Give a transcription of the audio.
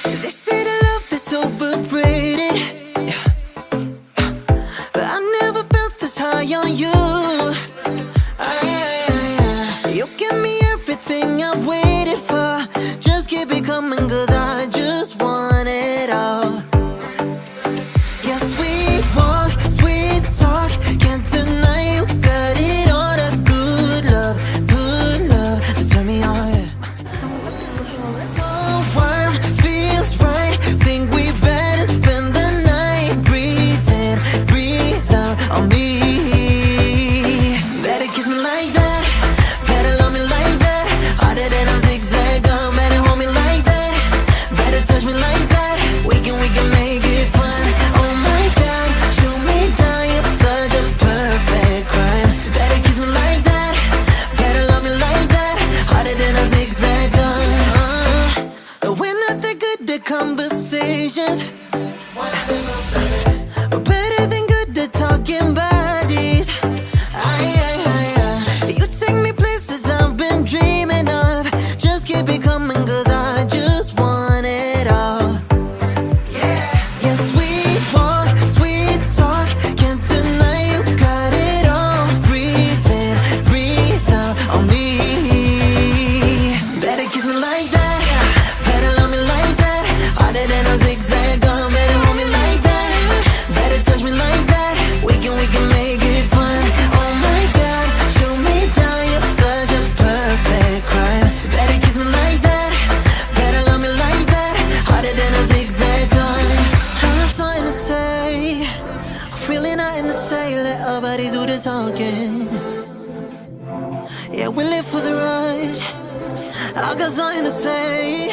They say that love is overrated, yeah. But I never felt this high on you. You give me everything I waited for. Just keep it coming, cause I just want it all. Yeah, sweet walk, sweet talk, can't deny you got it all. That good love, just turn me on, yeah. So wild, feels right, think we better spend the night. Breathe in, breathe out on me. Better kiss me like that, better love me like that. Harder than a zigzag, better hold me like that. Better touch me like that, we can make it fun. Oh my God, shoot me down, you're such a perfect crime. Better kiss me like that, better love me like that. Harder than a zigzag, we're not that good at conversations, but better than good at talking bodies. You take me places I've been dreaming of. Just keep it coming, cause I just want it all. Yeah, sweet walk, sweet talk, can't deny you got it all. Breathe in, breathe out on me. Better kiss me like that, better love me like that. Harder than a zigzag, better hold me like that. Better touch me like that, we can make it fun. Oh my God, shoot me down, you're such a perfect crime. Better kiss me like that, better love me like that. Harder than a zigzag, I have something to say, really nothing to say. Let our bodies do the talking. Yeah, we live for the rush, I got something to say.